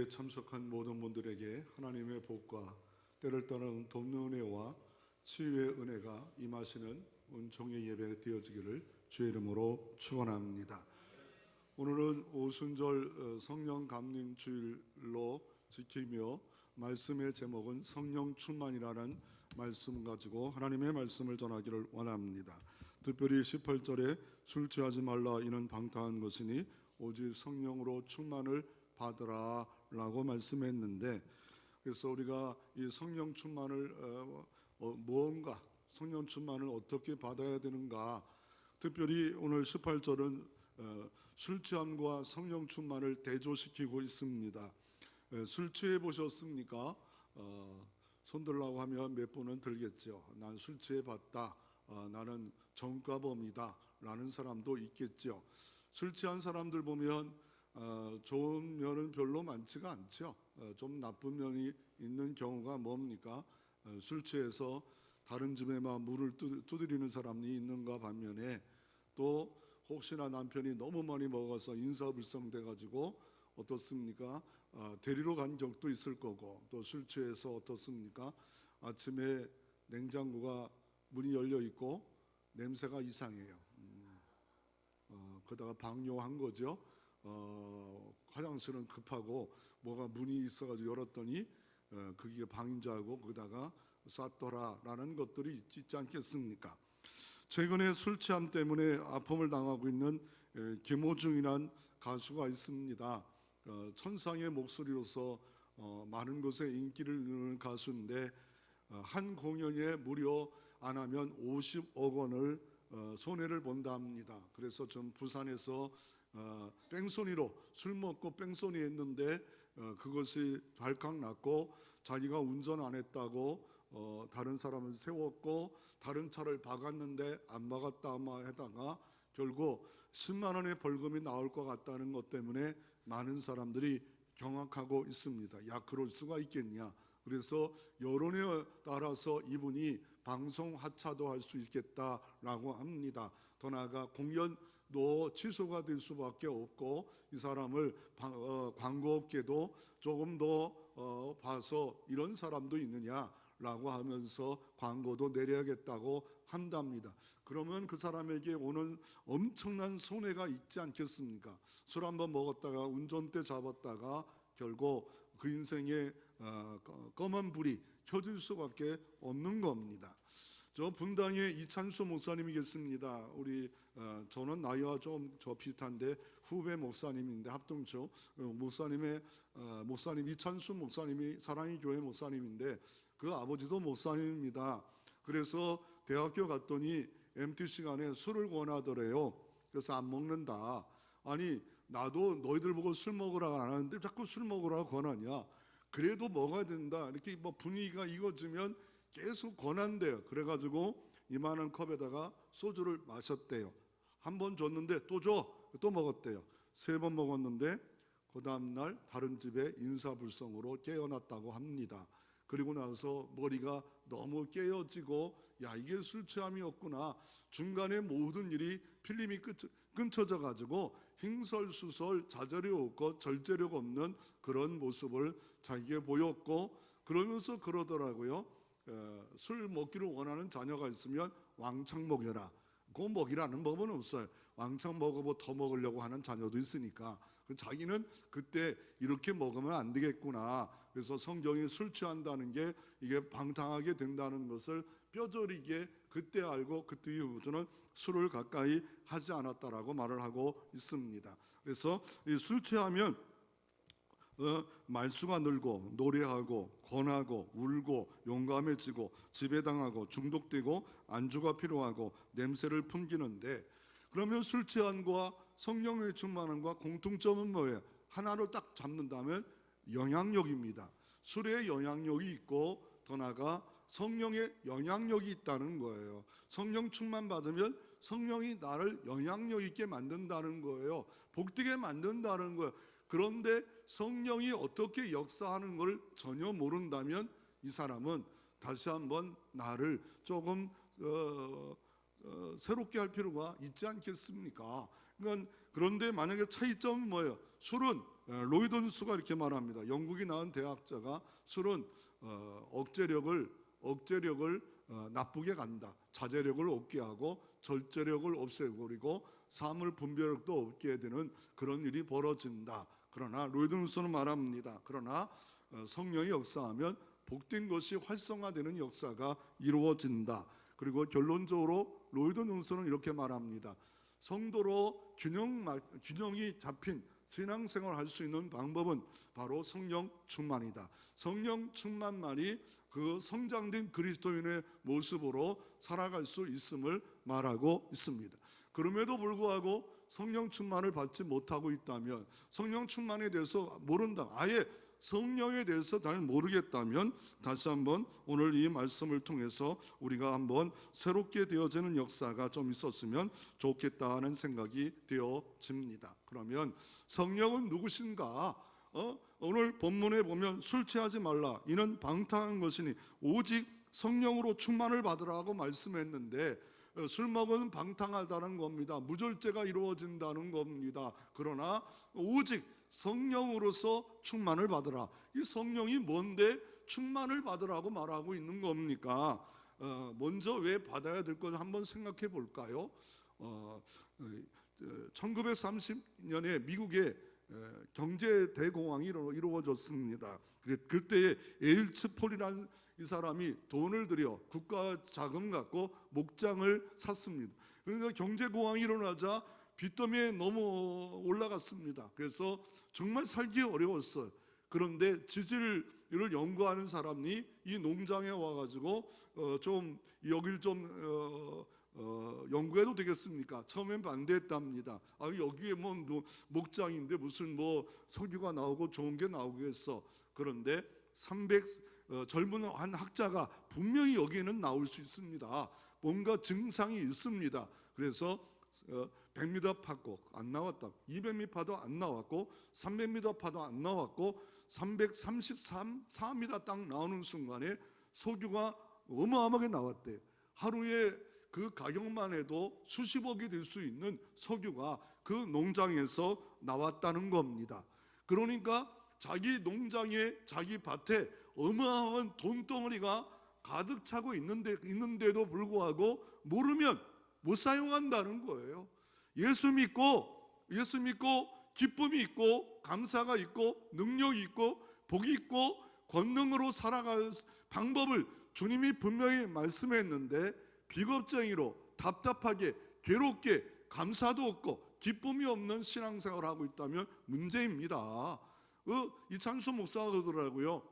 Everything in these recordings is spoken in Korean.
예배에 참석한 모든 분들에게 하나님의 복과 때를 따른 돕는 은혜와 치유의 은혜가 임하시는 은총의 예배 되어지기를 주의 이름으로 축원합니다. 오늘은 오순절 성령 감림 주일로 지키며 말씀의 제목은 성령 충만이라는 말씀 가지고 하나님의 말씀을 전하기를 원합니다. 특별히 18절에 술 취하지 말라 이는 방탕한 것이니 오직 성령으로 충만을 받으라 라고 말씀했는데, 그래서 우리가 이 성령 충만을 무언가 성령 충만을 어떻게 받아야 되는가, 특별히 오늘 18절은 술 취함과 성령 충만을 대조시키고 있습니다. 술 취해 보셨습니까? 손 들라고 하면 몇 분은 들겠죠. 난 술 취해 봤다, 나는 전과범이다 라는 사람도 있겠죠. 술 취한 사람들 보면 좋은 면은 별로 많지가 않죠. 좀 나쁜 면이 있는 경우가 뭡니까? 술 취해서 다른 집에 막 물을 두드리는 사람이 있는가 반면에, 또 혹시나 남편이 너무 많이 먹어서 인사불성돼 가지고 어떻습니까? 데리러 간 적도 있을 거고, 또 술 취해서 어떻습니까? 아침에 냉장고가 문이 열려 있고 냄새가 이상해요. 그러다가 방뇨한 거죠. 화장실은 급하고 뭐가 문이 있어가지고 열었더니 그게 방인 줄 알고 거기다가 쌌더라라는 것들이 있지 않겠습니까? 최근에 술 취함 때문에 아픔을 당하고 있는 김호중이란 가수가 있습니다. 천상의 목소리로서 많은 곳에 인기를 누리는 가수인데, 한 공연에 무려 안 하면 50억 원을 손해를 본다 합니다. 그래서 전 부산에서 뺑소니로 술 먹고 뺑소니 했는데 그것이 발칵났고, 자기가 운전 안 했다고 다른 사람을 세웠고 다른 차를 박았는데 안 박았다 하다가 결국 10만 원의 벌금이 나올 것 같다는 것 때문에 많은 사람들이 경악하고 있습니다. 야, 그럴 수가 있겠냐. 그래서 여론에 따라서 이분이 방송 하차도 할 수 있겠다라고 합니다. 더 나아가 공연도 취소가 될 수밖에 없고, 이 사람을 광고업계도 조금 더 봐서 이런 사람도 있느냐라고 하면서 광고도 내려야겠다고 한답니다. 그러면 그 사람에게 오는 엄청난 손해가 있지 않겠습니까? 술 한번 먹었다가 운전대 잡았다가 결국 그 인생에 검은 불이 켜질 수밖에 없는 겁니다. 저 분당의 이찬수 목사님이겠습니다. 우리 저는 나이와 좀 비슷한데 후배 목사님인데, 합동초 목사님 이찬수 목사님이 사랑의 교회 목사님인데 그 아버지도 목사님입니다. 그래서 대학교 갔더니 MT 시간에 술을 권하더래요. 그래서 안 먹는다. 아니, 나도 너희들 보고 술 먹으라고 안 하는데 자꾸 술 먹으라고 권하냐. 그래도 먹어야 된다. 이렇게 뭐 분위기가 익어지면 계속 권한대요. 그래가지고 이만한 컵에다가 소주를 마셨대요. 한 번 줬는데 또 줘. 또 먹었대요. 3번 먹었는데 그 다음날 다른 집에 인사불성으로 깨어났다고 합니다. 그리고 나서 머리가 너무 깨어지고, 야, 이게 술 취함이었구나. 중간에 모든 일이 필름이 끊쳐져 가지고 횡설수설 자제력 없고 절제력 없는 그런 모습을 자기에게 보였고, 그러면서 그러더라고요. 술 먹기를 원하는 자녀가 있으면 왕창 먹여라. 그 먹이라는 법은 없어요. 왕창 먹어보 더 먹으려고 하는 자녀도 있으니까. 자기는 그때 이렇게 먹으면 안 되겠구나. 그래서 성경이 술 취한다는 게 이게 방탕하게 된다는 것을 뼈저리게 그때 알고 그때 이후부터는 술을 가까이 하지 않았다라고 말을 하고 있습니다. 그래서 이 술 취하면 말수가 늘고 노래하고 권하고 울고 용감해지고 지배당하고 중독되고 안주가 필요하고 냄새를 풍기는데, 그러면 술 취함과 성령의 충만함과 공통점은 뭐예요? 하나로 딱 잡는다면 영향력입니다. 술에 영향력이 있고 더 나아가 성령의 영향력이 있다는 거예요. 성령 충만 받으면 성령이 나를 영향력 있게 만든다는 거예요. 복되게 만든다는 거예요. 그런데 성령이 어떻게 역사하는 걸 전혀 모른다면 이 사람은 다시 한번 나를 조금 새롭게 할 필요가 있지 않겠습니까? 그런데 만약에 차이점은 뭐예요? 술은 로이드 누스가 이렇게 말합니다. 영국이 낳은 대학자가 술은 억제력을 나쁘게 간다. 자제력을 없게 하고 절제력을 없애버리고 사물 분별력도 없게 되는 그런 일이 벌어진다. 그러나 로이드 누스는 말합니다. 그러나 성령이 역사하면 복된 것이 활성화되는 역사가 이루어진다. 그리고 결론적으로 로이드 누스는 이렇게 말합니다. 성도로 균형이 잡힌 신앙생활을 할 수 있는 방법은 바로 성령 충만이다. 성령 충만만이 그 성장된 그리스도인의 모습으로 살아갈 수 있음을 말하고 있습니다. 그럼에도 불구하고 성령 충만을 받지 못하고 있다면, 성령 충만에 대해서 모른다, 아예 성령에 대해서 잘 모르겠다면 다시 한번 오늘 이 말씀을 통해서 우리가 한번 새롭게 되어지는 역사가 좀 있었으면 좋겠다는 생각이 되어집니다. 그러면 성령은 누구신가? 오늘 본문에 보면 술 취하지 말라, 이는 방탕한 것이니 오직 성령으로 충만을 받으라고 말씀했는데, 술 먹으면 방탕하다는 겁니다. 무절제가 이루어진다는 겁니다. 그러나 오직 성령으로서 충만을 받으라. 이 성령이 뭔데 충만을 받으라고 말하고 있는 겁니까? 먼저 왜 받아야 될 건지 한번 생각해 볼까요? 1930년에 미국의 경제 대공황이 이루어졌습니다. 그때에 에일츠폴이라는 이 사람이 돈을 들여 국가 자금 갖고 목장을 샀습니다. 그러니까 경제 공황이 일어나자 빚더미에 너무 올라갔습니다. 그래서 정말 살기 어려웠어요. 그런데 지질을 연구하는 사람이 이 농장에 와가지고 좀 여길 좀 연구해도 되겠습니까? 처음엔 반대했답니다. 여기에 뭐 목장인데 무슨 뭐 석유가 나오고 좋은 게 나오겠어. 그런데 젊은 한 학자가 분명히 여기에는 나올 수 있습니다. 뭔가 증상이 있습니다. 그래서 100m 파고 안 나왔다. 200m 파도 안 나왔고 300m 파도 안 나왔고 334m 딱 나오는 순간에 석유가 어마어마하게 나왔대요. 하루에 그 가격만 해도 수십억이 될 수 있는 석유가 그 농장에서 나왔다는 겁니다. 그러니까 자기 농장에 자기 밭에 어마어마한 돈덩어리가 가득 차고 있는데도 불구하고 모르면 못 사용한다는 거예요. 예수 믿고 기쁨이 있고 감사가 있고 능력이 있고 복이 있고 권능으로 살아갈 방법을 주님이 분명히 말씀했는데 비겁쟁이로 답답하게 괴롭게 감사도 없고 기쁨이 없는 신앙생활을 하고 있다면 문제입니다. 이찬수 목사가 그러더라고요.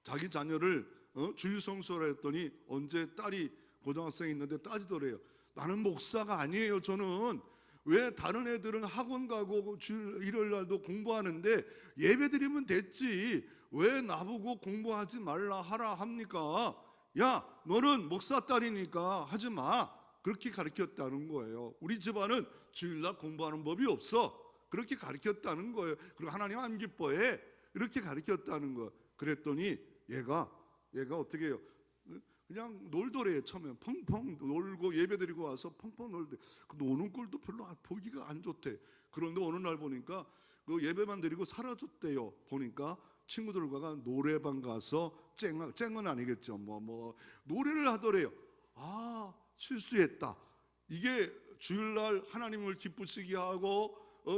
자기 자녀를 주일성수라 했더니 언제 딸이 고등학생이 있는데 따지더래요. 나는 목사가 아니에요. 저는 왜 다른 애들은 학원 가고 일요일 날도 공부하는데 예배드리면 됐지 왜 나보고 공부하지 말라 하라 합니까? 야, 너는 목사 딸이니까 하지 마. 그렇게 가르쳤다는 거예요. 우리 집안은 주일날 공부하는 법이 없어. 그렇게 가르쳤다는 거예요. 그리고 하나님 안 기뻐해. 이렇게 가르쳤다는 거예요. 그랬더니 얘가 어떻게 해요? 그냥 놀더래요. 처음에 펑펑 놀고 예배드리고 와서 펑펑 놀대. 그 노는 꼴도 별로 보기가 안 좋대. 그런데 어느 날 보니까 그 예배만 드리고 사라졌대요. 보니까 친구들과 노래방 가서 쨍은 아니겠죠. 뭐 노래를 하더래요. 실수했다. 이게 주일날 하나님을 기쁘시게 하고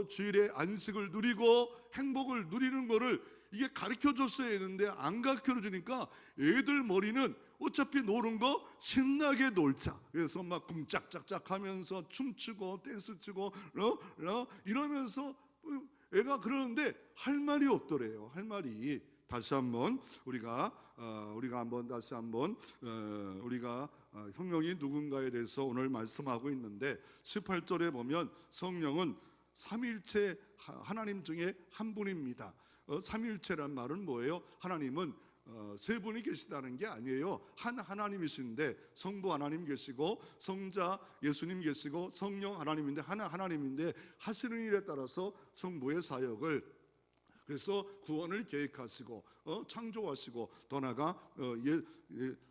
주일에 안식을 누리고 행복을 누리는 거를 이게 가르쳐줬어야 했는데 안 가르쳐주니까 애들 머리는 어차피 노는 거 신나게 놀자. 그래서 막 쿵짝짝짝 하면서 춤추고 댄스 추고 이러면서 애가 그러는데 할 말이 없더래요. 할 말이. 다시 한번 우리가 다시 한번 우리가 성령이 누군가에 대해서 오늘 말씀하고 있는데 18절에 보면 성령은 삼위일체 하나님 중에 한 분입니다. 삼위일체란 말은 뭐예요? 하나님은 세 분이 계시다는 게 아니에요. 한 하나님이신데 성부 하나님 계시고 성자 예수님 계시고 성령 하나님인데 하나님인데 하시는 일에 따라서 성부의 사역을 그래서 구원을 계획하시고 창조하시고 더 나아가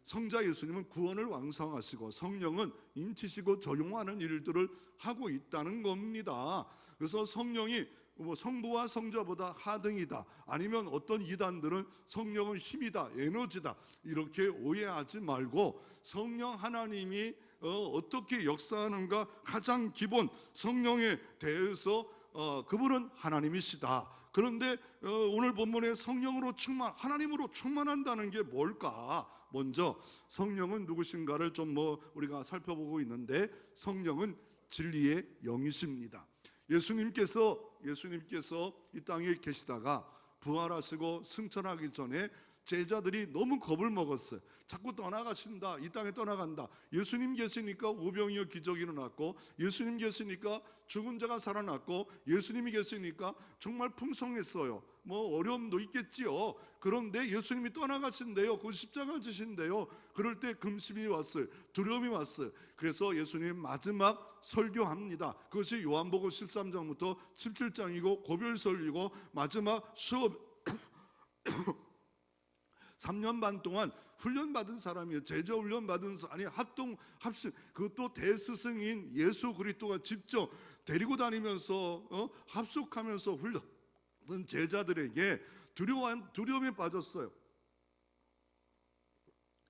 성자 예수님은 구원을 왕성하시고 성령은 인치시고 적용하는 일들을 하고 있다는 겁니다. 그래서 성령이 뭐 성부와 성자보다 하등이다, 아니면 어떤 이단들은 성령은 힘이다, 에너지다, 이렇게 오해하지 말고 성령 하나님이 어떻게 역사하는가, 가장 기본 성령에 대해서 그분은 하나님이시다. 그런데 오늘 본문에 성령으로 하나님으로 충만한다는 게 뭘까? 먼저 성령은 누구신가를 좀 우리가 살펴보고 있는데, 성령은 진리의 영이십니다. 예수님께서 이 땅에 계시다가 부활하시고 승천하기 전에 제자들이 너무 겁을 먹었어요. 자꾸 떠나가신다, 이 땅에 떠나간다. 예수님 계시니까 우병이어 기적이 일어났고, 예수님 계시니까 죽은 자가 살아났고, 예수님이 계시니까 정말 풍성했어요. 어려움도 있겠지요. 그런데 예수님이 떠나가신대요. 그 십자가 지신대요. 그럴 때 금심이 왔어요. 두려움이 왔어요. 그래서 예수님 마지막 설교합니다. 그것이 요한복음 13장부터 17장이고 고별설이고 마지막 수업 3년 반 동안 훈련받은 사람이에요. 제자 훈련받은 합심, 그것도 대스승인 예수 그리스도가 직접 데리고 다니면서 합숙하면서 훈련받은 제자들에게 두려움에 빠졌어요.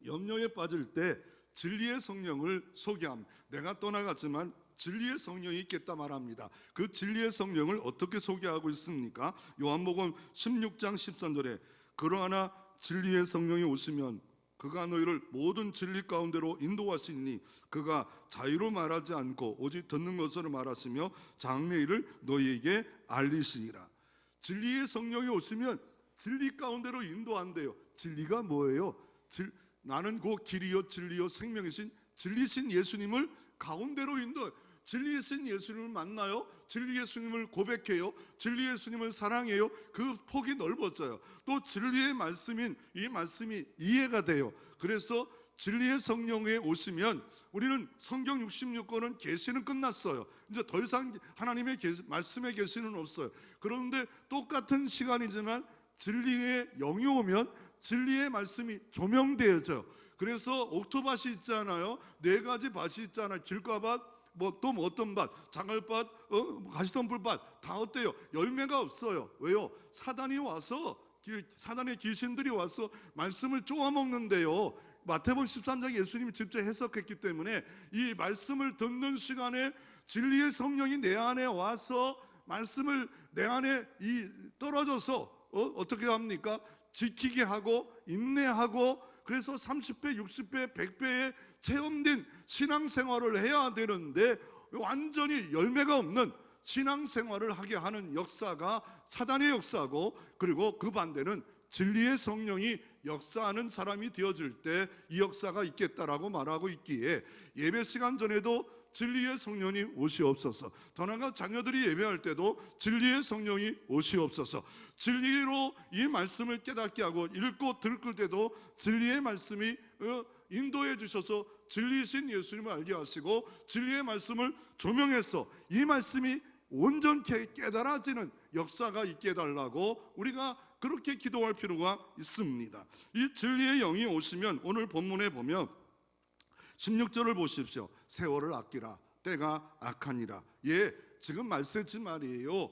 염려에 빠질 때 진리의 성령을 소개합니다. 내가 떠나갔지만 진리의 성령이 있겠다 말합니다. 그 진리의 성령을 어떻게 소개하고 있습니까? 요한복음 16장 13절에 그러하나 진리의 성령이 오시면 그가 너희를 모든 진리 가운데로 인도하시니 그가 자유로 말하지 않고 오직 듣는 것으로 말하시며 장래일을 너희에게 알리시리라. 진리의 성령이 오시면 진리 가운데로 인도한대요. 진리가 뭐예요? 나는 그 길이요 진리요 생명이신 진리신 예수님을 가운데로 인도해요. 진리이신 예수님을 만나요. 진리 예수님을 고백해요. 진리 예수님을 사랑해요. 그 폭이 넓어져요. 또 진리의 말씀인 이 말씀이 이해가 돼요. 그래서 진리의 성령에 오시면 우리는 성경 66권은 계시는 끝났어요. 이제 더 이상 하나님의 말씀의 계시는 없어요. 그런데 똑같은 시간이지만 진리의 영이 오면 진리의 말씀이 조명되어져요. 그래서 옥토밭이 있잖아요. 4가지 밭이 있잖아요. 길가밭, 또 어떤 밭, 장을밭, 가시덤불밭 다 어때요? 열매가 없어요. 왜요? 사단이 와서, 사단의 귀신들이 와서 말씀을 쪼아먹는데요. 마태복음 13장 예수님이 직접 해석했기 때문에 이 말씀을 듣는 시간에 진리의 성령이 내 안에 와서 말씀을 내 안에 떨어져서 어떻게 합니까? 지키게 하고 인내하고, 그래서 30배, 60배, 100배의 체험된 신앙생활을 해야 되는데 완전히 열매가 없는 신앙생활을 하게 하는 역사가 사단의 역사고, 그리고 그 반대는 진리의 성령이 역사하는 사람이 되어질 때 이 역사가 있겠다라고 말하고 있기에 예배 시간 전에도 진리의 성령이 오시옵소서. 더 나아가 자녀들이 예배할 때도 진리의 성령이 오시옵소서. 진리로 이 말씀을 깨닫게 하고 읽고 들을 때도 진리의 말씀이 인도해 주셔서 진리신 예수님을 알게 하시고 진리의 말씀을 조명해서 이 말씀이 온전케 깨달아지는 역사가 있게 해달라고 우리가 그렇게 기도할 필요가 있습니다. 이 진리의 영이 오시면 오늘 본문에 보면 16절을 보십시오. 세월을 아끼라, 때가 악하니라. 지금 말씀했지 말이에요.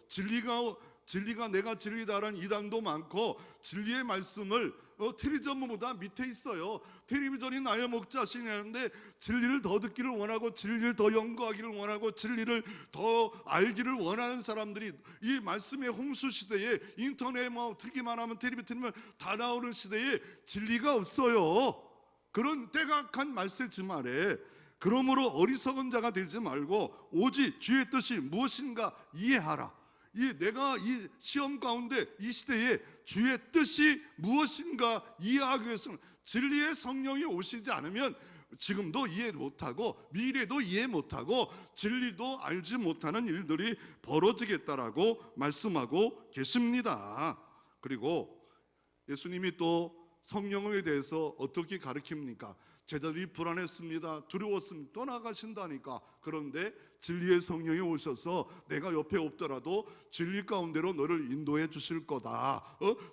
진리가 내가 진리다라는 이단도 많고, 진리의 말씀을 텔레비전보다 밑에 있어요. 텔레비전이 나의 목자신이라는데 진리를 더 듣기를 원하고 진리를 더 연구하기를 원하고 진리를 더 알기를 원하는 사람들이 이 말씀의 홍수 시대에 인터넷 듣기만 하면 텔레비 틀면 다 나오는 시대에 진리가 없어요. 그런 때가 악한 말세지 말에, 그러므로 어리석은 자가 되지 말고 오직 주의 뜻이 무엇인가 이해하라. 내가 이 시험 가운데 이 시대에 주의 뜻이 무엇인가 이해하기 위해서는 진리의 성령이 오시지 않으면 지금도 이해 못하고 미래도 이해 못하고 진리도 알지 못하는 일들이 벌어지겠다라고 말씀하고 계십니다. 그리고 예수님이 또 성령에 대해서 어떻게 가르칩니까? 제자들이 불안했습니다. 두려웠습니다. 떠나가신다니까. 그런데 진리의 성령이 오셔서 내가 옆에 없더라도 진리 가운데로 너를 인도해 주실 거다.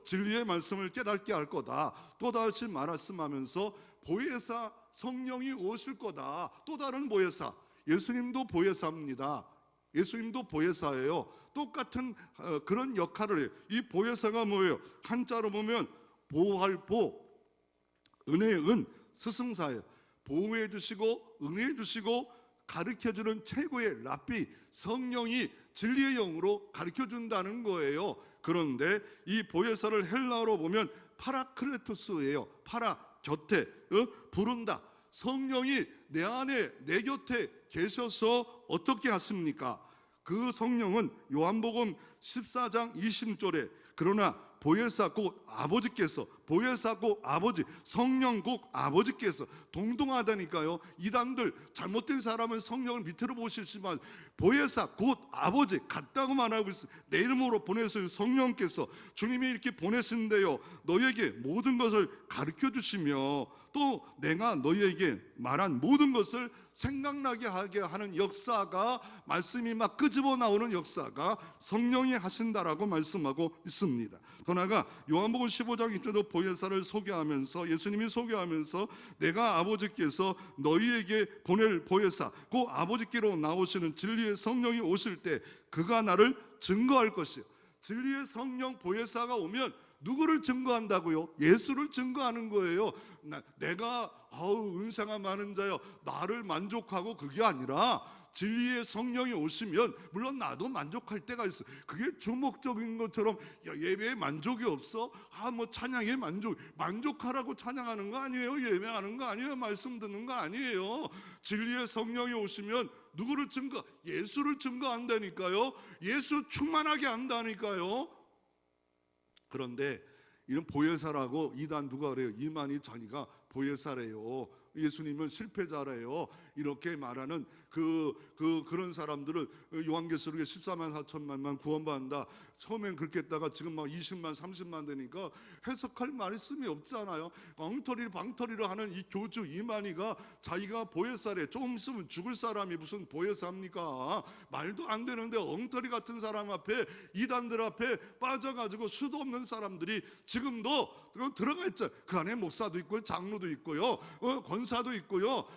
진리의 말씀을 깨닫게 할 거다. 또다시 말씀하면서 보혜사 성령이 오실 거다. 또 다른 보혜사, 예수님도 보혜사입니다. 예수님도 보혜사예요. 똑같은 그런 역할을 해요. 이 보혜사가 뭐예요? 한자로 보면 보호할 보, 은혜의 은, 스승사예요. 보호해 주시고 은혜해 주시고 가르쳐주는 최고의 랍비, 성령이 진리의 영으로 가르쳐준다는 거예요. 그런데 이 보혜사를 헬라어로 보면 파라클레토스예요. 파라, 곁에, 부른다. 성령이 내 안에, 내 곁에 계셔서 어떻게 하십니까? 그 성령은 요한복음 14장 20절에 그러나 보혜사 곧 아버지께서, 보혜사 곧 아버지, 성령 곧 아버지께서 동등하다니까요. 이단들 잘못된 사람은 성령을 밑으로 보시지만 보혜사 곧 아버지 같다고 말하고 있어요. 내 이름으로 보내서 성령께서 주님이 이렇게 보내신데요, 너희에게 모든 것을 가르쳐 주시며 또 내가 너희에게 말한 모든 것을 생각나게 하게 하는 역사가, 말씀이 막 끄집어 나오는 역사가 성령이 하신다라고 말씀하고 있습니다. 더 나아가 요한복음 15장 2절도 보혜사를 소개하면서, 예수님이 소개하면서 내가 아버지께서 너희에게 보낼 보혜사 곧 아버지께로 나오시는 진리의 성령이 오실 때 그가 나를 증거할 것이요. 진리의 성령 보혜사가 오면 누구를 증거한다고요? 예수를 증거하는 거예요. 내가 은사가 많은 자여 나를 만족하고, 그게 아니라 진리의 성령이 오시면 물론 나도 만족할 때가 있어. 그게 주목적인 것처럼 예배에 만족이 없어? 뭐 찬양에 만족하라고 찬양하는 거 아니에요. 예배하는 거 아니에요. 말씀 듣는 거 아니에요. 진리의 성령이 오시면 누구를 증거? 예수를 증거한다니까요. 예수 충만하게 한다니까요. 그런데 이런 보혜사라고 이단 누가 그래요? 이만희 자기가 보혜사래요. 예수님은 실패자래요. 이렇게 말하는 그런 사람들을 요한계시록에 14만 4천만만 구원받는다. 처음엔 그렇게 했다가 지금 막 20만 30만 되니까 해석할 말씀이 없잖아요. 엉터리 방터리로 하는 이 교주 이만희가 자기가 보혜사래. 조금 있으면 죽을 사람이 무슨 보혜사입니까? 말도 안 되는데 엉터리 같은 사람 앞에, 이단들 앞에 빠져가지고 수도 없는 사람들이 지금도 들어가 있죠. 그 안에 목사도 있고요, 장로도 있고요, 권사도 있고요,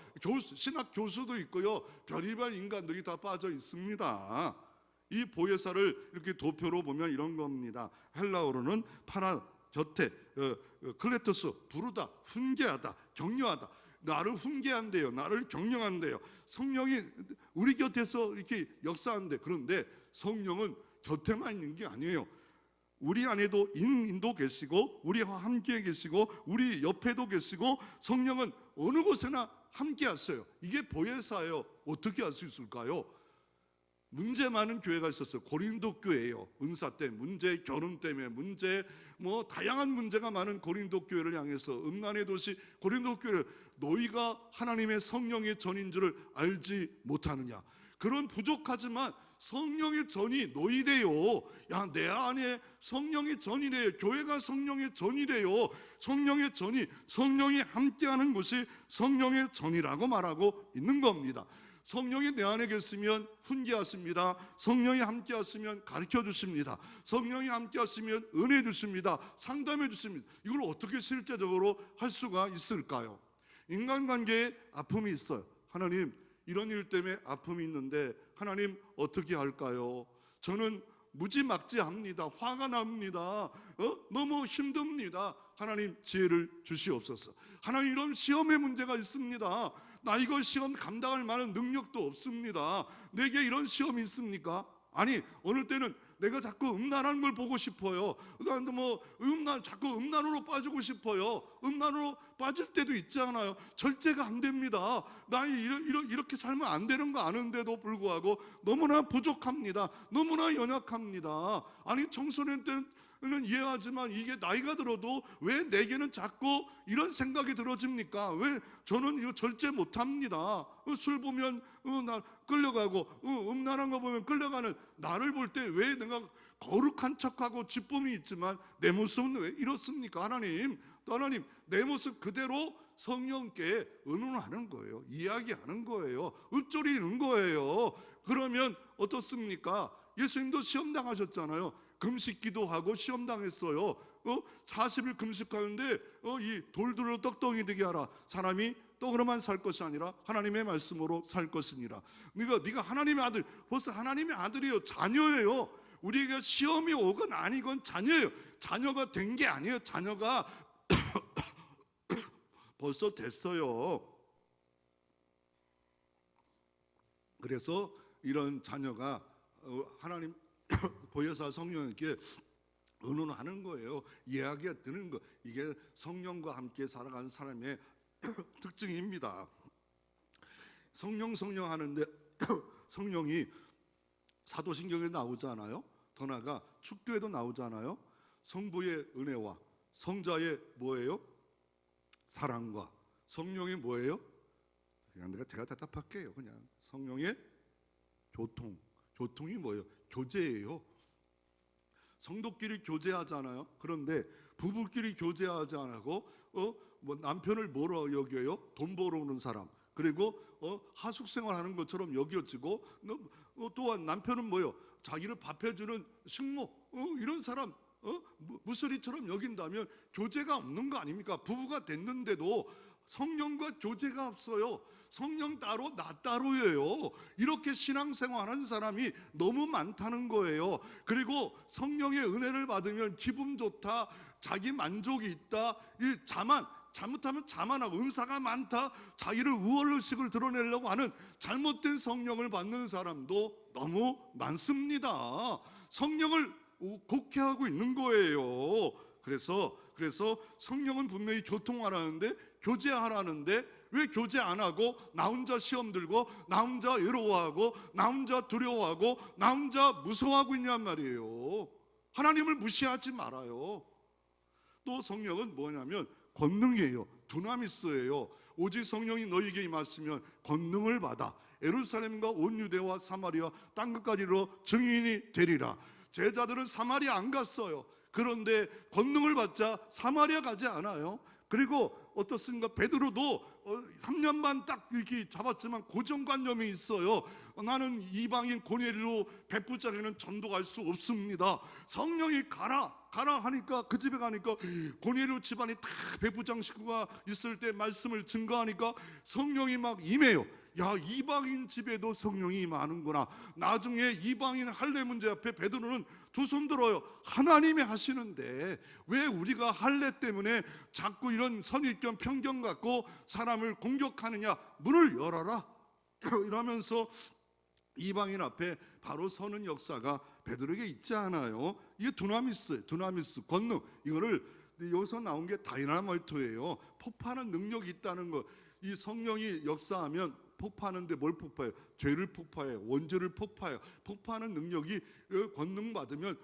신학 교수도 있고요, 별의별 인간들이 다 빠져 있습니다. 이 보혜사를 이렇게 도표로 보면 이런 겁니다. 헬라어로는 파라, 곁에, 클레토스, 부르다, 훈계하다, 격려하다. 나를 훈계한대요. 나를 격려한대요. 성령이 우리 곁에서 이렇게 역사한대. 그런데 성령은 곁에만 있는 게 아니에요. 우리 안에도 인도 계시고, 우리와 함께 계시고, 우리 옆에도 계시고, 성령은 어느 곳에나 함께 하세요. 이게 보혜사예요. 어떻게 할 수 있을까요? 문제 많은 교회가 있었어요. 고린도 교회예요. 은사 때문에 문제, 결혼 때문에 문제, 뭐 다양한 문제가 많은 고린도 교회를 향해서 음란의 도시 고린도 교회를, 너희가 하나님의 성령의 전인 줄을 알지 못하느냐. 그런 부족하지만 성령의 전이 너희래요. 야, 내 안에 성령의 전이래요. 교회가 성령의 전이래요. 성령의 전이, 성령이 함께하는 곳이 성령의 전이라고 말하고 있는 겁니다. 성령이 내 안에 계시면 훈계하십니다. 성령이 함께 하시면 가르쳐 주십니다. 성령이 함께 하시면 은혜 주십니다. 상담해 주십니다. 이걸 어떻게 실제적으로 할 수가 있을까요? 인간관계에 아픔이 있어요. 하나님, 이런 일 때문에 아픔이 있는데 하나님 어떻게 할까요? 저는 무지막지합니다. 화가 납니다. 너무 힘듭니다. 하나님 지혜를 주시옵소서. 하나님, 이런 시험의 문제가 있습니다. 나 이거 시험 감당할 만한 능력도 없습니다. 내게 이런 시험이 있습니까? 아니, 어느 때는 내가 자꾸 음란한 걸 보고 싶어요. 자꾸 음란으로 빠지고 싶어요. 음란으로 빠질 때도 있잖아요. 절제가 안 됩니다. 나 이렇게 살면 안 되는 거 아는데도 불구하고 너무나 부족합니다. 너무나 연약합니다. 아니, 청소년 때는 이해하지만 이게 나이가 들어도 왜 내게는 자꾸 이런 생각이 들어집니까? 왜 저는 이거 절제 못합니다. 술 보면 나 끌려가고, 음란한 거 보면 끌려가는 나를 볼 때 왜 내가 거룩한 척하고 기쁨이 있지만 내 모습은 왜 이렇습니까? 하나님, 내 모습 그대로 성령께 의논하는 거예요. 이야기하는 거예요. 읊조리는 거예요. 그러면 어떻습니까? 예수님도 시험 당하셨잖아요. 금식 기도하고 시험 당했어요. 40일 금식하는데 이 돌들로 떡덩이 되게 하라. 사람이 떡으로만 살 것이 아니라 하나님의 말씀으로 살 것이니라. 네가 하나님의 아들, 벌써 하나님의 아들이요, 자녀예요. 우리에게 시험이 오건 아니건 자녀예요. 자녀가 된 게 아니에요. 자녀가 벌써 됐어요. 그래서 이런 자녀가 하나님 보혜사 성령에게 의논하는 거예요. 이야기가 드는 거. 이게 성령과 함께 살아가는 사람의 특징입니다. 성령 하는데 성령이 사도신경에 나오잖아요. 더 나아가 축도에도 나오잖아요. 성부의 은혜와 성자의 뭐예요? 사랑과 성령의 뭐예요? 그냥 제가 대답할게요. 그냥 성령의 교통이 뭐예요? 교제예요. 성도끼리 교제하잖아요. 그런데 부부끼리 교제하지 않고 뭐 남편을 뭐로 여겨요? 돈 벌어오는 사람. 그리고 하숙생활하는 것처럼 여겨지고 또한 남편은 뭐요? 자기를 밥해주는 식모 이런 사람 무소리처럼 여긴다면 교제가 없는 거 아닙니까? 부부가 됐는데도 성령과 교제가 없어요. 성령 따로 나 따로예요. 이렇게 신앙생활하는 사람이 너무 많다는 거예요. 그리고 성령의 은혜를 받으면 기분 좋다, 자기 만족이 있다, 이 잘못하면 자만하고 은사가 많다, 자기를 우월의식을 드러내려고 하는 잘못된 성령을 받는 사람도 너무 많습니다. 성령을 곡해하고 있는 거예요. 그래서 성령은 분명히 교통하라는데, 교제하라는데 왜 교제 안 하고 나 혼자 시험 들고 나 혼자 외로워하고 나 혼자 두려워하고 나 혼자 무서워하고 있냔 말이에요. 하나님을 무시하지 말아요. 또 성령은 뭐냐면 권능이에요. 두나미스예요. 오직 성령이 너희에게 임하시면 권능을 받아 예루살렘과 온 유대와 사마리아 땅끝까지로 증인이 되리라. 제자들은 사마리아 안 갔어요. 그런데 권능을 받자 사마리아 가지 않아요. 그리고 어떻습니까? 베드로도 3년 반 딱 이렇게 잡았지만 고정관념이 있어요. 나는 이방인 고넬료 백부장에는 전도갈 수 없습니다. 성령이 가라 하니까, 그 집에 가니까 고넬료 집안이 다 백부장 식구가 있을 때 말씀을 증거하니까 성령이 막 임해요. 야, 이방인 집에도 성령이 임하는구나. 나중에 이방인 할례 문제 앞에 베드로는 두 손 들어요. 하나님이 하시는데 왜 우리가 할례 때문에 자꾸 이런 선입견 편견 갖고 사람을 공격하느냐. 문을 열어라 이러면서 이방인 앞에 바로 서는 역사가 베드로에게 있지 않아요? 이게 두나미스 권능. 이거를 여기서 나온 게 다이나마이트예요. 폭파하는 능력이 있다는 거. 이 성령이 역사하면 폭파하는데 뭘 폭파해요? 죄를 폭파해요. 원죄를 폭파해요. 폭파하는 능력이 권능 받으면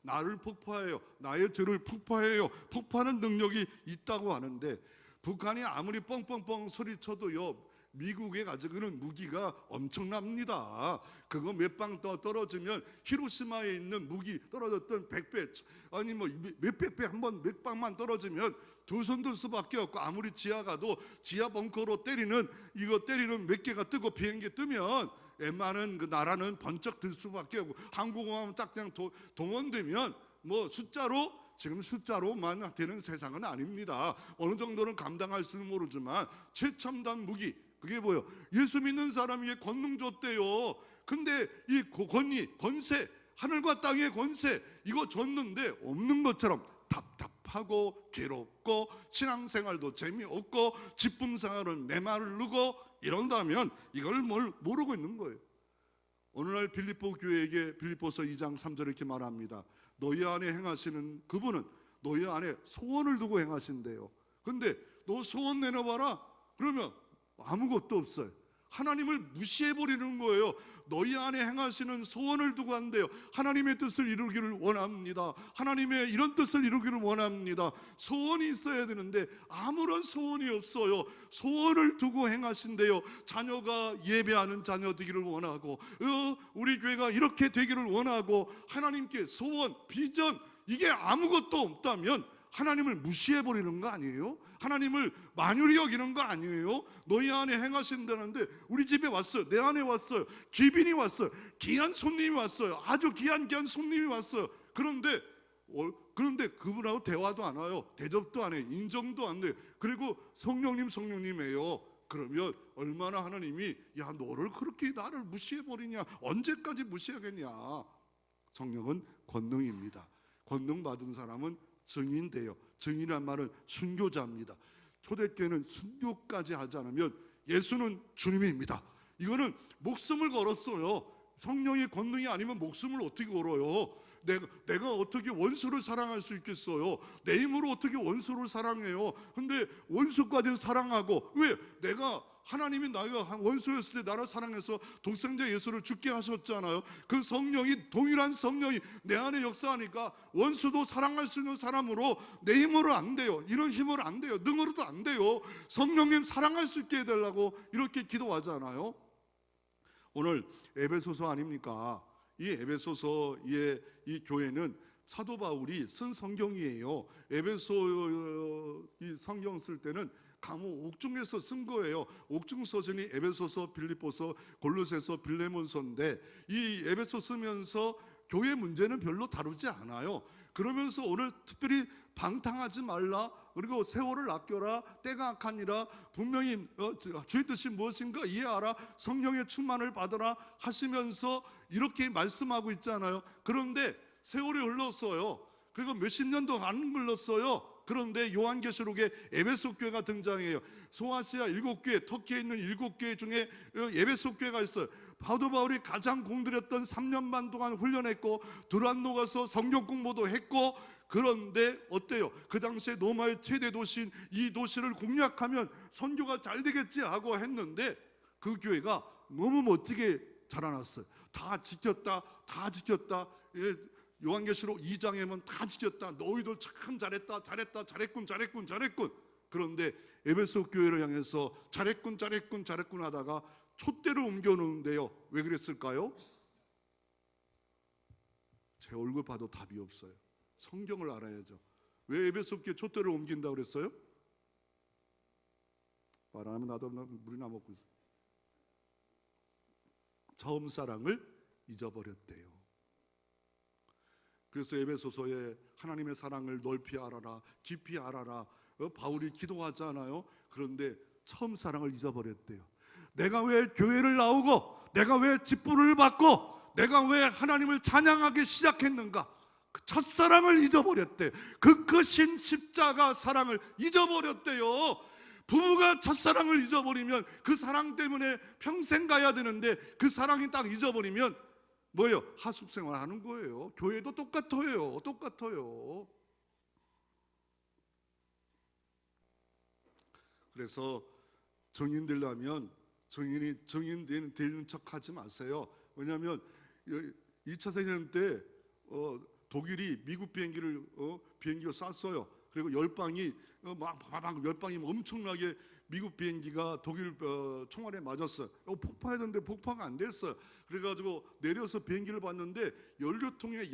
나를 폭파해요. 나의 죄를 폭파해요. 폭파하는 능력이 있다고 하는데, 북한이 아무리 뻥뻥뻥 소리쳐도요, 미국에 가지고 있는 무기가 엄청납니다. 그거 몇 방 떨어지면 히로시마에 있는 무기 떨어졌던 100배, 아니 뭐 몇백 배, 한번 몇 방만 떨어지면 두 손 들 수밖에 없고, 아무리 지하 가도 지하 벙커로 때리는 몇 개가 뜨고 비행기 뜨면 웬만한 그 나라는 번쩍 들 수밖에 없고, 항공모함 딱 그냥 동원되면 뭐 숫자로만 되는 세상은 아닙니다. 어느 정도는 감당할 수는 모르지만 최첨단 무기, 그게 뭐예요? 예수 믿는 사람에게 권능 줬대요. 근데 이 권세, 하늘과 땅의 권세, 이거 줬는데 없는 것처럼 답답하고 괴롭고 신앙생활도 재미없고 직분생활은 메마르고 이런다면 이걸 뭘 모르고 있는 거예요. 어느 날 빌립보 교회에게 빌립보서 2장 3절에 이렇게 말합니다. 너희 안에 행하시는 그분은 너희 안에 소원을 두고 행하신대요. 근데 너 소원 내놔봐라. 그러면 아무것도 없어요. 하나님을 무시해버리는 거예요. 너희 안에 행하시는 소원을 두고 한대요. 하나님의 뜻을 이루기를 원합니다. 하나님의 이런 뜻을 이루기를 원합니다. 소원이 있어야 되는데 아무런 소원이 없어요. 소원을 두고 행하신대요. 자녀가 예배하는 자녀 되기를 원하고, 우리 교회가 이렇게 되기를 원하고, 하나님께 소원, 비전, 이게 아무것도 없다면 하나님을 무시해버리는 거 아니에요? 하나님을 만유리 여기는 거 아니에요? 너희 안에 행하신다는데 우리 집에 왔어요. 내 안에 왔어요. 귀빈이 왔어요. 귀한 손님이 왔어요. 아주 귀한 손님이 왔어요. 그런데 그런데 그분하고 대화도 안 와요. 대접도 안 해요. 인정도 안 돼요. 그리고 성령님이에요. 그러면 얼마나 하나님이 야 너를 그렇게 나를 무시해버리냐, 언제까지 무시하겠냐. 성령은 권능입니다. 권능 받은 사람은 증인돼요. 증인이란 말은 순교자입니다. 초대교회는 순교까지 하지 않으면 예수는 주님입니다. 이거는 목숨을 걸었어요. 성령의 권능이 아니면 목숨을 어떻게 걸어요? 내가 어떻게 원수를 사랑할 수 있겠어요? 내 힘으로 어떻게 원수를 사랑해요? 근데 원수까지 사랑하고, 왜? 내가 하나님이 나가 원수였을 때 나를 사랑해서 독생자 예수를 죽게 하셨잖아요. 그 성령이, 동일한 성령이 내 안에 역사하니까 원수도 사랑할 수 있는 사람으로, 내 힘으로 안 돼요. 이런 힘으로 안 돼요. 능으로도 안 돼요. 성령님 사랑할 수 있게 해달라고 이렇게 기도하잖아요. 오늘 에베소서 아닙니까? 이 에베소서의 이 교회는 사도 바울이 쓴 성경이에요. 에베소 이 성경 쓸 때는 감옥 옥중에서 쓴 거예요. 옥중 서신이 에베소서, 빌립보서, 골로새서, 빌레몬서인데 이 에베소 쓰면서 교회 문제는 별로 다루지 않아요. 그러면서 오늘 특별히 방탕하지 말라, 그리고 세월을 아껴라, 때가 악하니라, 분명히 주의 뜻이 무엇인가 이해하라, 성령의 충만을 받아라 하시면서 이렇게 말씀하고 있잖아요. 그런데 세월이 흘렀어요. 그리고 몇십 년도 안 흘렀어요. 그런데 요한계시록에 에베소 교회가 등장해요. 소아시아 7교회, 터키에 있는 7교회 중에 에베소 교회가 있어요. 사도 바울이 가장 공들였던 3년 반 동안 훈련했고, 두란노 가서 성경 공부도 했고, 그런데 어때요? 그 당시에 로마의 최대 도시인 이 도시를 공략하면 선교가 잘 되겠지 하고 했는데 그 교회가 너무 멋지게 자라났어요. 다 지켰다, 다 지켰다. 요한계시록 2장에는 다 지켰다. 너희들 참 잘했다, 잘했다, 잘했군, 잘했군, 잘했군. 그런데 에베소 교회를 향해서 잘했군, 잘했군, 잘했군 하다가 촛대를 옮겨놓는데요. 왜 그랬을까요? 제 얼굴 봐도 답이 없어요. 성경을 알아야죠. 왜 에베소 교회 촛대를 옮긴다고 그랬어요? 말 안 하면 나도 물이나 먹고 있어요. 처음 사랑을 잊어버렸대요. 그래서 에베소서에 하나님의 사랑을 넓이 알아라, 깊이 알아라, 바울이 기도하잖아요. 그런데 처음 사랑을 잊어버렸대요. 내가 왜 교회를 나오고, 내가 왜 직분을 받고, 내가 왜 하나님을 찬양하기 시작했는가? 그 첫사랑을 잊어버렸대. 그 크신 십자가 사랑을 잊어버렸대요. 부부가 첫사랑을 잊어버리면 그 사랑 때문에 평생 가야 되는데 그 사랑이 딱 잊어버리면 뭐예요? 하숙생활 하는 거예요. 교회도 똑같아요. 똑같아요. 그래서 증인 되려면 증인 되는 척 하지 마세요. 왜냐하면 2차 세계대전 때 독일이 미국 비행기를 비행기로 쐈어요. 그리고 열방이 열방이 엄청나게 미국 비행기가 독일 총알에 맞았어요. 폭파했는데 폭파가 안 됐어요. 그래가지고 내려서 비행기를 봤는데 연료통에